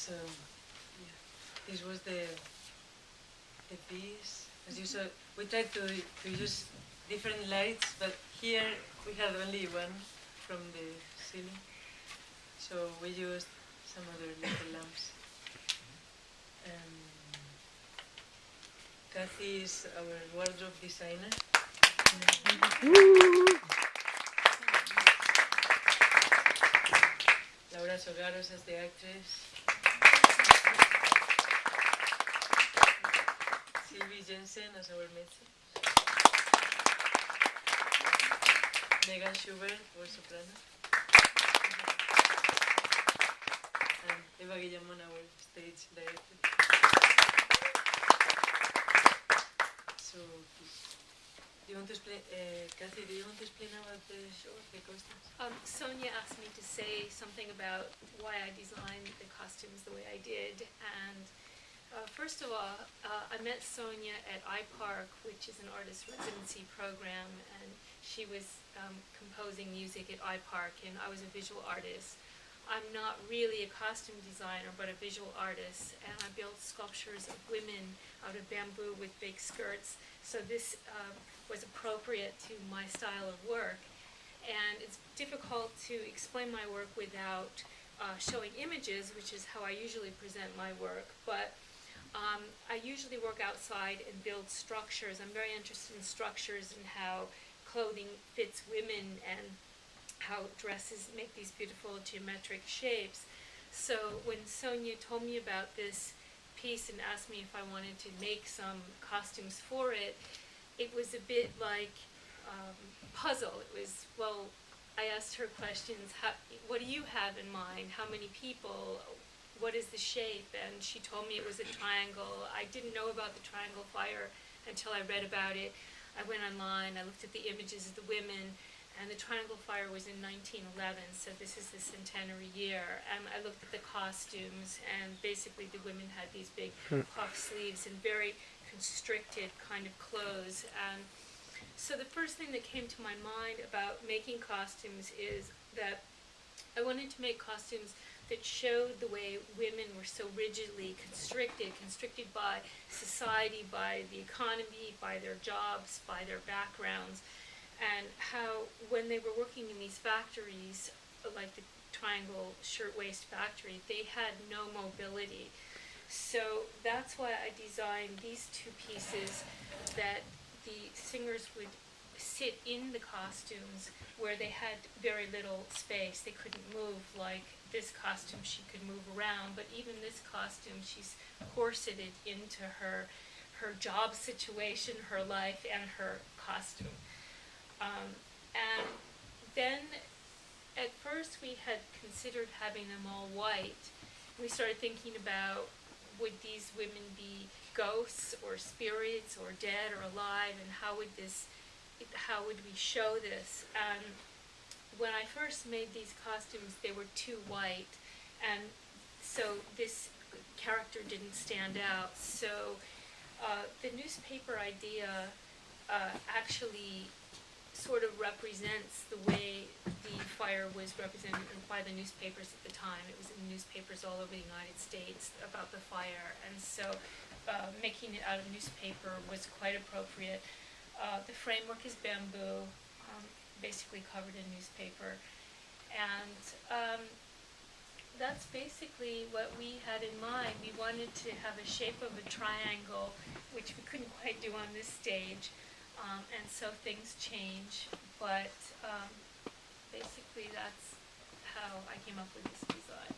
So yeah, this was the piece. As you saw, we tried to use different lights, but here we had only one from the ceiling. So we used some other little lamps. Kathy is our wardrobe designer. Laura Sogaros as the actress. Sylvie Jensen as our mezzo. Megan Schubert, our soprano. And Eva Guillamón, our stage director. So, do you want to explain, Kathy, do you want to explain about the show, the costumes? Sonia asked me to say something about why I designed the costumes the way I did. And first of all, I met Sonia at iPark, which is an artist residency program, and she was composing music at iPark, and I was a visual artist. I'm not really a costume designer, but a visual artist, and I built sculptures of women out of bamboo with big skirts, so this was appropriate to my style of work. And it's difficult to explain my work without showing images, which is how I usually present my work, but I usually work outside and build structures. I'm very interested in structures and how clothing fits women and how dresses make these beautiful geometric shapes. So when Sonia told me about this piece and asked me if I wanted to make some costumes for it, it was a bit like puzzle. It was, well, I asked her questions, what do you have in mind? How many people? What is the shape? And she told me it was a triangle. I didn't know about the triangle fire until I read about it. I went online, I looked at the images of the women, and the triangle fire was in 1911, so this is the centenary year. And I looked at the costumes, and basically the women had these big puff sleeves and very constricted kind of clothes. And so the first thing that came to my mind about making costumes is that I wanted to make costumes that showed the way women were so rigidly constricted by society, by the economy, by their jobs, by their backgrounds, and how when they were working in these factories, like the Triangle Shirtwaist Factory, they had no mobility. So that's why I designed these two pieces, that the singers would sit in the costumes where they had very little space. They couldn't move. Like this costume, she could move around, but even this costume, she's corseted into her job situation, her life, and her costume. And then at first we had considered having them all white. We started thinking about, would these women be ghosts or spirits or dead or alive, and how would we show this? And when I first made these costumes, they were too white, and so this character didn't stand out. So the newspaper idea actually sort of represents the way the fire was represented by the newspapers at the time. It was in newspapers all over the United States about the fire, and so making it out of newspaper was quite appropriate. The framework is bamboo, basically covered in newspaper, and that's basically what we had in mind. We wanted to have a shape of a triangle, which we couldn't quite do on this stage. And so things change, but basically that's how I came up with this design.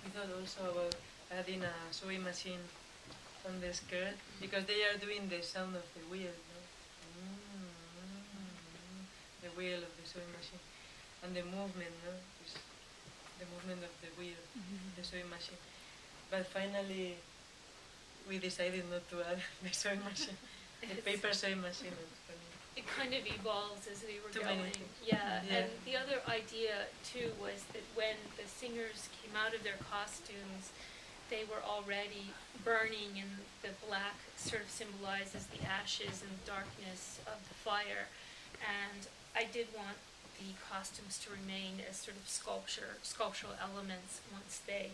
We thought also about adding a sewing machine on the skirt, because they are doing the sound of the wheel, no? The wheel of the sewing machine, and the movement, no? The movement of the wheel, the sewing machine. But finally, we decided not to add the sewing machine. The paper sewing machine. It kind of evolves as we were going. Yeah, and the other idea too was that when the singers came out of their costumes, they were already burning, and the black sort of symbolizes the ashes and darkness of the fire. And I did want the costumes to remain as sort of sculptural elements once they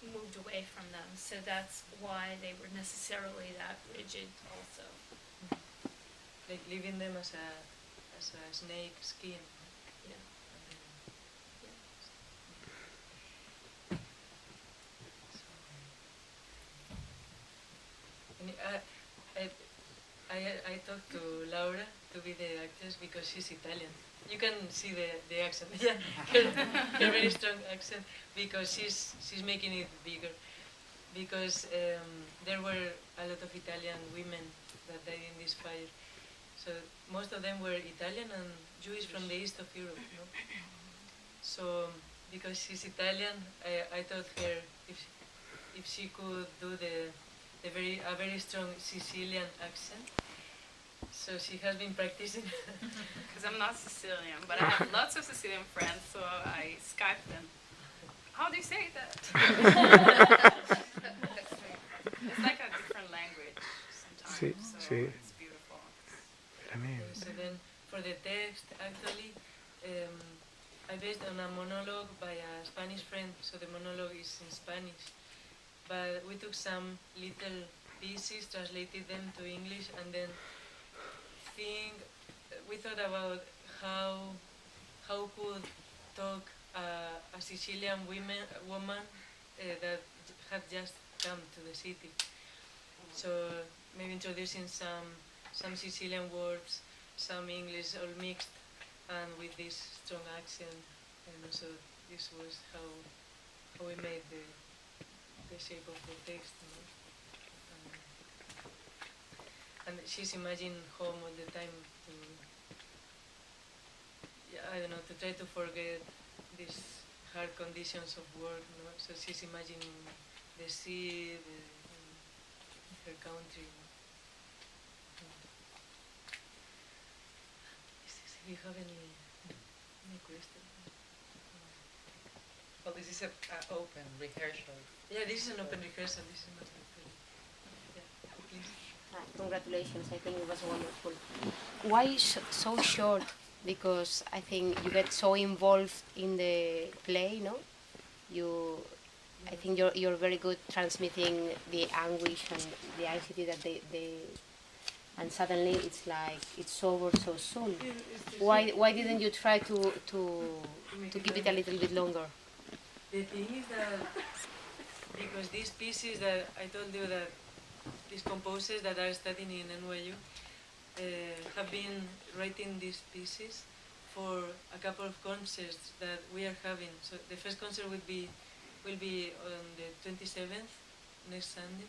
moved away from them. So that's why they were necessarily that rigid also. Like leaving them as a snake skin. Yeah. And I talked to Laura to be the actress because she's Italian. You can see the accent, yeah, her very strong accent, because she's making it bigger. Because there were a lot of Italian women that died in this fire. So most of them were Italian and Jewish from the east of Europe. No? So because she's Italian, I told her if she could do a very strong Sicilian accent. So she has been practicing. Because I'm not Sicilian, but I have lots of Sicilian friends, so I Skype them. How do you say that? It's like a different language sometimes, so it's beautiful. So then for the text, actually, I based on a monologue by a Spanish friend, so the monologue is in Spanish. But we took some little pieces, translated them to English, and then we thought about how could talk a Sicilian woman that had just come to the city. So maybe introducing some Sicilian words, some English, all mixed, and with this strong accent. And also this was how we made the shape of the text. You know? And she's imagining home all the time to, I don't know, to try to forget these hard conditions of work. You know? So she's imagining the sea, her country. Do you have any questions? Well, this is an open rehearsal. Yeah, this is an open rehearsal. This is not open. Yeah, please. Congratulations, I think it was wonderful. Why so short? Because I think you get so involved in the play, no? I think you're very good transmitting the anguish and the anxiety that they and suddenly it's like it's over so soon. Why didn't you try to keep it a little bit longer? The thing is that because these pieces that I told you that these composers that are studying in NYU have been writing these pieces for a couple of concerts that we are having. So the first concert will be on the 27th, next Sunday.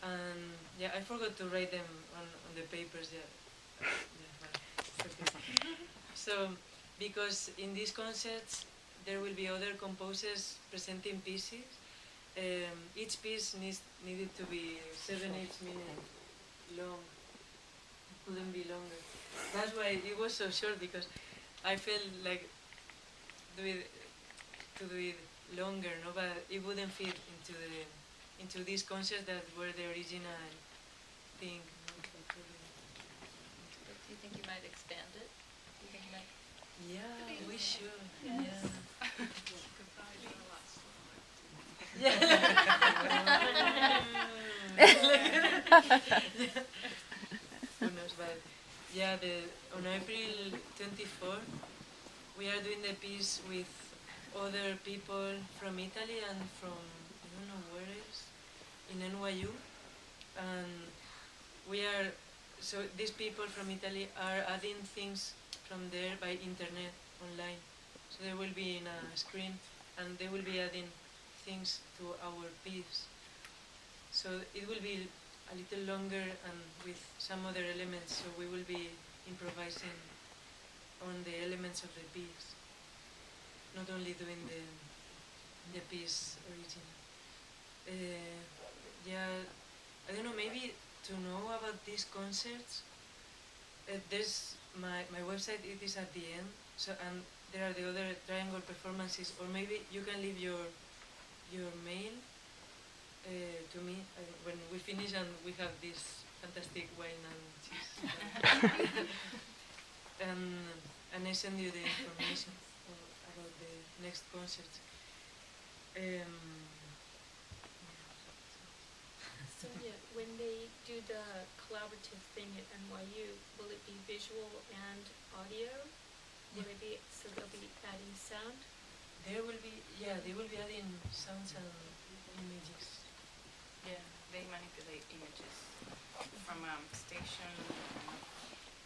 And yeah, I forgot to write them on the papers. Yeah. Okay. So because in these concerts there will be other composers presenting pieces. Each piece needed to be 7-8 minutes long. It couldn't be longer. That's why it was so short, because I felt like to do it longer, no, but it wouldn't fit into these concerts that were the original thing. No? Do you think you might expand it? Do you think you might? Yeah, we should. Yes. Yeah. Who knows, but yeah, on April 24, we are doing the piece with other people from Italy and from, I don't know where else, in NYU. And so these people from Italy are adding things from there by internet, online. So they will be in a screen and they will be adding things to our piece. So it will be a little longer and with some other elements, so we will be improvising on the elements of the piece, not only doing the piece original. Yeah, I don't know, maybe to know about these concerts, there's my website, it is at the end, so, and there are the other triangle performances, or maybe you can leave your mail to me when we finish and we have this fantastic wine and cheese. And I send you the information about the next concert. Sonia, when they do the collaborative thing at NYU, will it be visual and audio? Will it be, so they'll be adding sound? There will be, yeah, they will be adding sounds and images. Yeah, they manipulate images from station,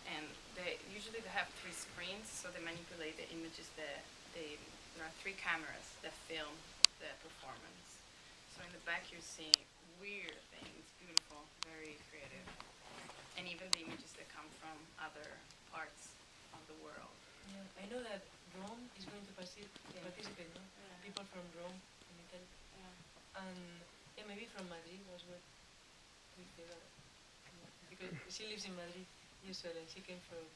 and usually they have 3 screens, so they manipulate the images there are 3 cameras that film the performance. So in the back you're seeing weird things, beautiful, very creative, and even the images that come from other parts of the world. Yeah, I know that Rome is going to participate, no? Yeah. People from Rome, from Italy, Yeah. and yeah, maybe from Madrid as well. Because she lives in Madrid usually, she came for it.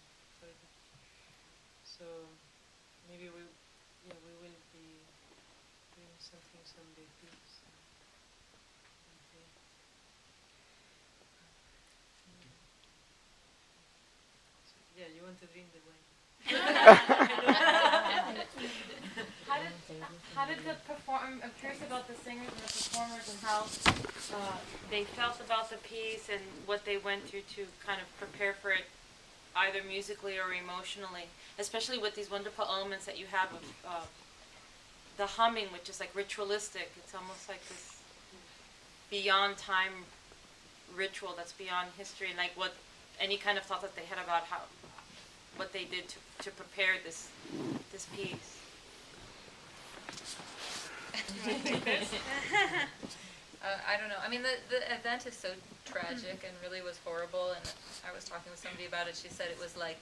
So maybe we will be doing something on the beach. Okay. So, yeah, you want to drink the wine. How did the perform? I'm curious about the singers and the performers and how they felt about the piece and what they went through to kind of prepare for it, either musically or emotionally. Especially with these wonderful elements that you have of the humming, which is like ritualistic. It's almost like this beyond time ritual that's beyond history, and like what any kind of thought that they had about what they did to prepare this piece. I don't know. I mean, the event is so tragic and really was horrible. And I was talking with somebody about it. She said it was like,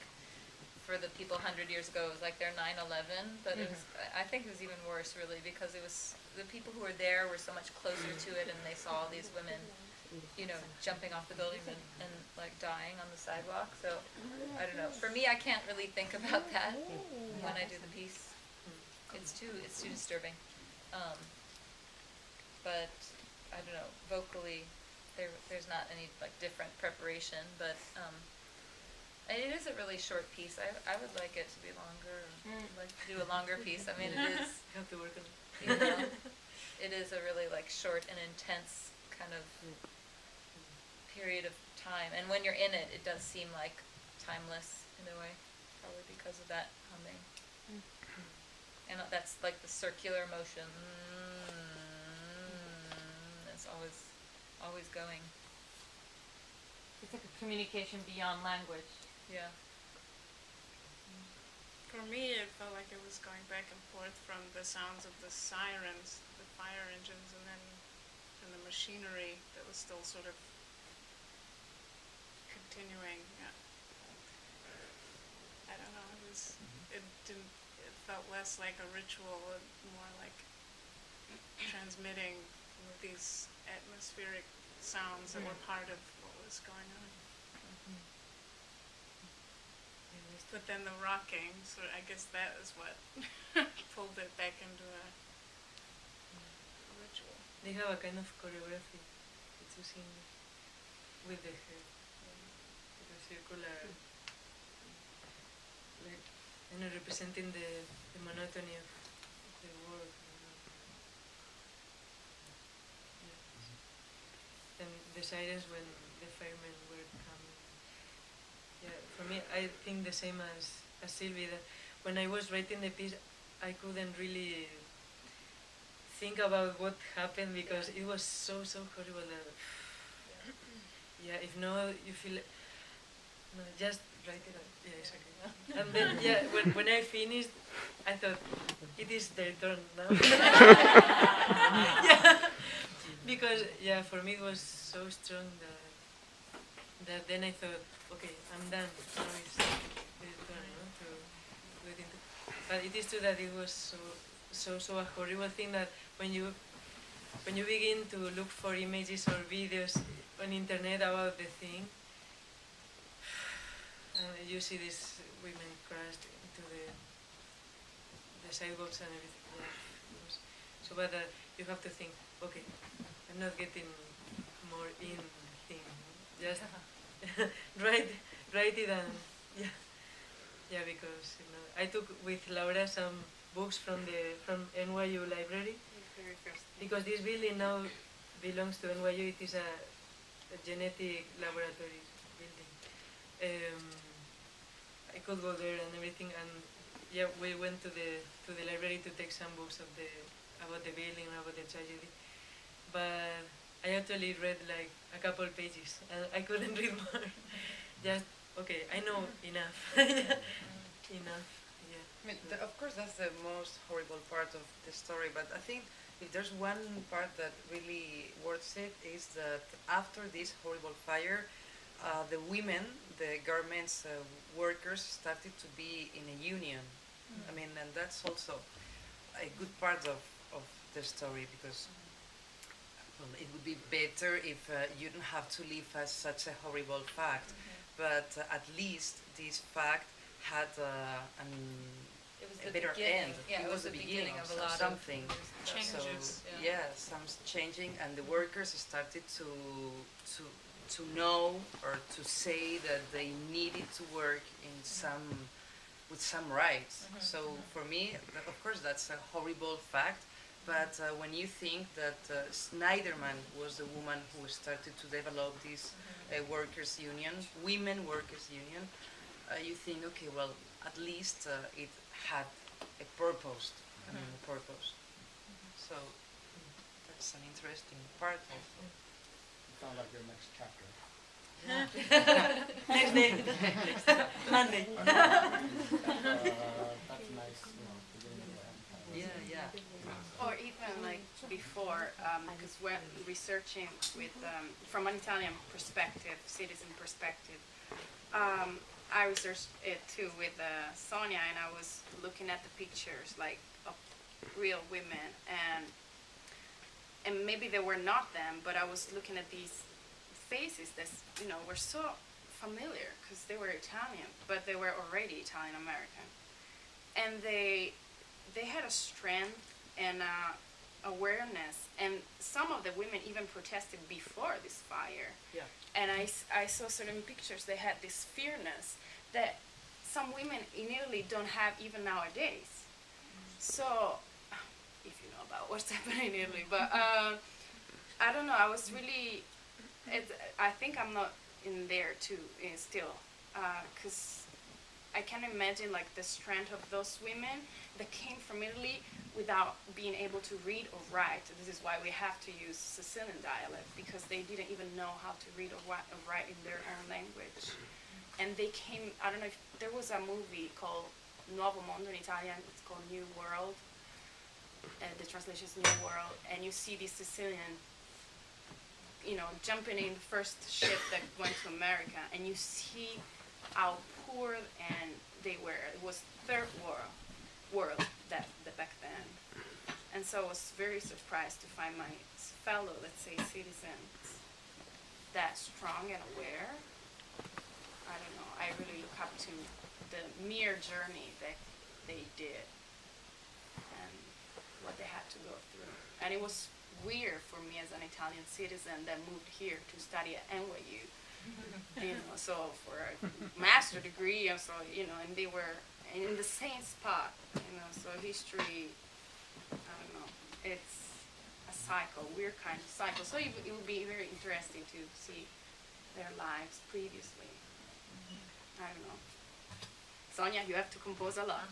for the people 100 years ago, it was like their 9/11. But it was, I think it was even worse, really, because it was the people who were there were so much closer to it, and they saw all these women, you know, jumping off the buildings and like dying on the sidewalk. So I don't know. For me, I can't really think about that when I do the piece. It's too disturbing. But I don't know. Vocally, there's not any like different preparation. But it is a really short piece. I would like it to be longer. I'd like to do a longer piece. I mean, it is. You have to work on it. You know, it is a really like short and intense kind of period of time. And when you're in it, it does seem like timeless in a way, probably because of that humming. And that's like the circular motion. It's always going. It's like a communication beyond language. Yeah. For me, it felt like it was going back and forth from the sounds of the sirens, the fire engines, and then the machinery that was still sort of continuing. Yeah. I don't know. It felt less like a ritual, and more like transmitting these atmospheric sounds that were part of what was going on. But then the rocking, so I guess that is what pulled it back into a ritual. They have a kind of choreography. It's using with the hair, the circular, like, you know, representing the monotony of the work. And the sirens when the firemen were coming. Yeah, for me, I think the same as Sylvie, that when I was writing the piece, I couldn't really think about what happened because it was so horrible that, yeah, if no, you feel, no, just write it out. Yeah, it's okay. And then, yeah, when I finished, I thought, it is their turn now. Yeah, because, yeah, for me it was so strong that then I thought, okay, I'm done. Now it's their turn, no, to do it. But it is true that it was so a horrible thing that when you begin to look for images or videos on internet about the thing, and you see these women crashed into the sidewalks and everything. Yeah, it was so bad that you have to think, okay, I'm not getting more in thing. Just write it and yeah, because you know, I took with Laura some books from NYU library, because this building now belongs to NYU. It is a a genetic laboratory building. I could go there and everything, and yeah, we went to the library to take some books about the building, about the tragedy. But I actually read like a couple pages, and I couldn't read more. Just okay, I know enough. Enough. Yeah. I mean, of course, that's the most horrible part of the story, but I think if there's one part that really worth it is that after this horrible fire, the women, the garments workers, started to be in a union. I mean, and that's also a good part of the story, because well, it would be better if you didn't have to live as such a horrible fact, but at least this fact had It was a the better beginning. end. Yeah, It was the beginning of a lot something. of Changes. So yeah, some changing, and the workers started to know or to say that they needed to work in some with some rights. So for me, of course, that's a horrible fact. But when you think that Snyderman was the woman who started to develop this workers' union, women workers' union, you think, okay, well, at least it had a purpose. I mean, a purpose. So that's an interesting part also. Sounds like your next chapter. Next day. Monday. That's nice, beginning of the end. Yeah. Or even like before, because we're researching with from an Italian perspective, citizen perspective. I researched it too with Sonia, and I was looking at the pictures like of real women, and maybe they were not them, but I was looking at these faces that were so familiar because they were Italian, but they were already Italian American, and they had a strength and awareness, and some of the women even protested before this fire. Yeah. And I saw certain pictures. They had this fierceness that some women in Italy don't have even nowadays. So, if you know about what's happening in Italy, but I don't know. I was really. I think I'm not in there too still, because I can imagine like the strength of those women that came from Italy without being able to read or write. This is why we have to use Sicilian dialect, because they didn't even know how to read or write in their own language. And they came, I don't know if there was a movie called Nuova Mondo in Italian, it's called New World, the translation is New World, and you see these Sicilian, jumping in the first ship that went to America, and you see how poor and they were. It was third world that back then. And so I was very surprised to find my fellow, let's say, citizens that strong and aware. I don't know, I really look up to the mere journey that they did and what they had to go through. And it was weird for me as an Italian citizen that moved here to study at NYU. So for a master's degree, and so, and they were in the same spot, so history, I don't know, it's a cycle, weird kind of cycle. So it would be very interesting to see their lives previously. I don't know. Sonia, you have to compose a lot.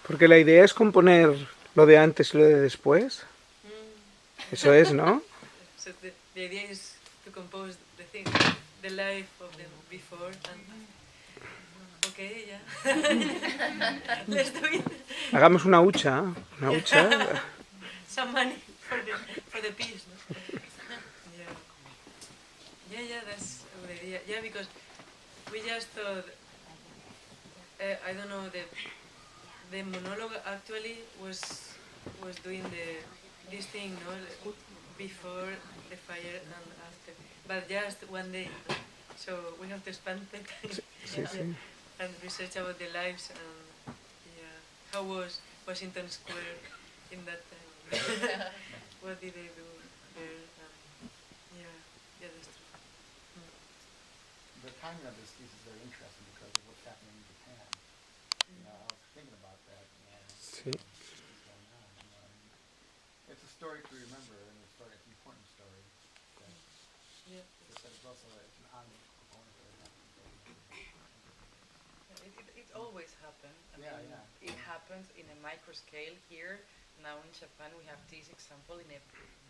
Porque la idea es componer lo de antes y lo de después. Eso es, ¿no? So the idea is to compose the thing, the life of them before and okay, yeah. Let's do it. Hagamos una hucha, Some money for the piece, no? Yeah, that's the idea. Yeah, because we just thought, I don't know, the monologue actually was doing this thing, no, before the fire and after, but just one day. So we have to spend the time and research about the lives and how was Washington Square in that time. What did they do there? That's true. The timing of this piece is very interesting because of what's happening in Japan. I was thinking about that. Sí. It's a story to remember, and it's an important story. Yeah. It's also it's an ongoing component that we have to build. It always happens. Yeah, mean, yeah. It happens in a micro scale here. Now in Japan we have this example in a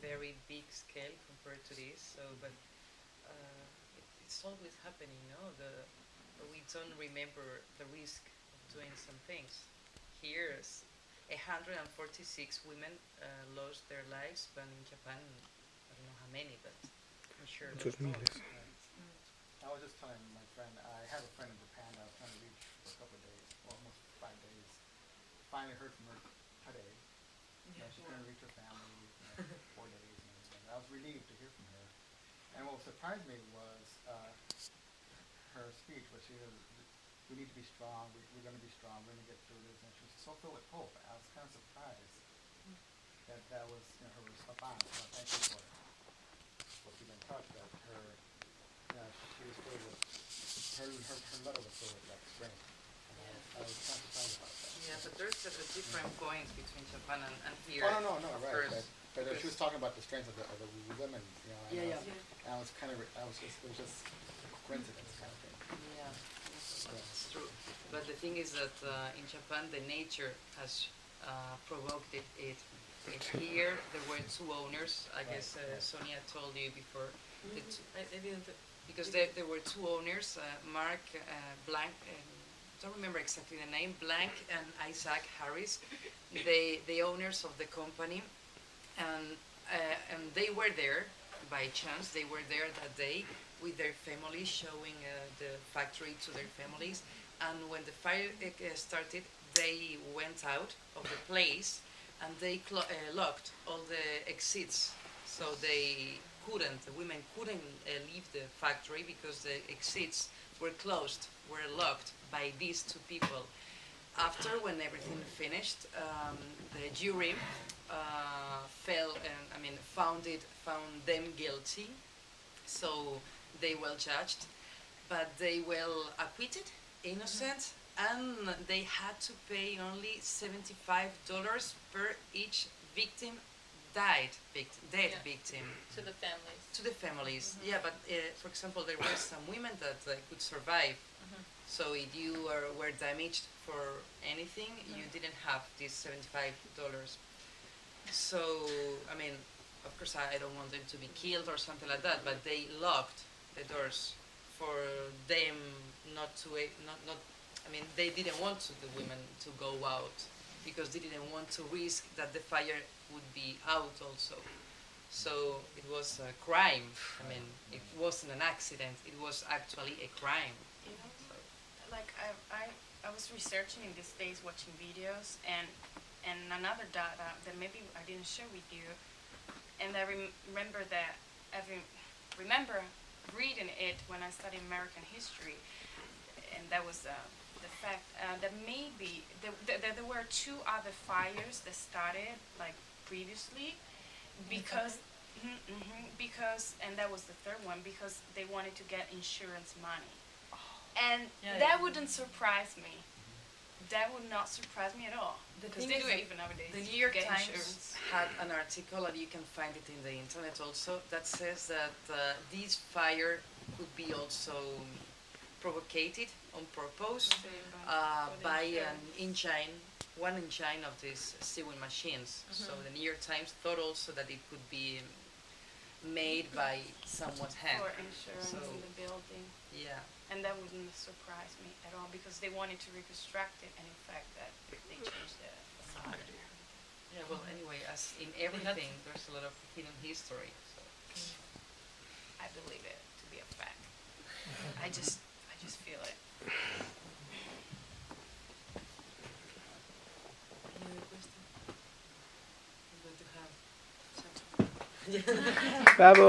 very big scale compared to this. So, but it's always happening, no? We don't remember the risk of doing some things. Here, 146 women lost their lives, but in Japan, I don't know how many, but I'm sure Muchos there's more. miles. I was just telling my friend, I have a friend in Japan that I was trying to reach for a couple of days, almost 5 days. Finally heard from her today. You know, she couldn't reach her family, 4 days and everything. I was relieved to hear from her. And what surprised me was her speech, where she was, we need to be strong, we're going to be strong, we're going to get through this. And she was so filled with hope. I was kind of surprised that was, her response. So thank you for keeping in touch, that her, she was filled with, her letter was filled with like strength. I was kind of surprised about that. Yeah, but there's a different points between Japan and here. Oh, no, of right. course. But she was talking about the strength of the women, Yeah. And I was kind of, it was just a coincidence kind of thing. Yeah, that's true. But the thing is that in Japan, the nature has provoked it. Here, there were two owners. I guess Sonia told you before. I didn't. Because there were two owners, Mark Blank, don't remember exactly the name, Blank and Isaac Harris, the owners of the company, and they were there by chance. They were there that day with their families, showing the factory to their families. And when the fire started, they went out of the place and they locked all the exits, so the women couldn't leave the factory because the exits were closed, were locked by these two people. After, when everything finished, the jury found them guilty, so they were judged, but they were acquitted, innocent, and they had to pay only $75 per each victim. Dead victim. To the families. To the families, yeah, but for example, there were some women that could survive. So if you were damaged for anything, you didn't have this $75. So, I mean, of course, I don't want them to be killed or something like that, but they locked the doors for them not to, they didn't want the women to go out because they didn't want to risk that the fire would be out also. So it was a crime. It wasn't an accident. It was actually a crime. Like I was researching in these days, watching videos, and another data that maybe I didn't share with you, and I remember reading it when I studied American history, and that was the fact that maybe there were two other fires that started like previously, because and that was the third one, because they wanted to get insurance money. And that wouldn't surprise me. That would not surprise me at all. Because they do it even nowadays. The New York get Times insurance. had an article, and you can find it in the internet also, that says that this fire could be also provoked on purpose by one engine of these sewing machines. So the New York Times thought also that it could be made by someone's hand. For insurance in the building. Yeah. And that wouldn't surprise me at all, because they wanted to reconstruct it, and in fact that they changed the facade. Yeah, well, anyway, as in everything, there's a lot of hidden history. So. I believe it to be a fact. I just feel it. Any other question? I'm going to have something. Bravo.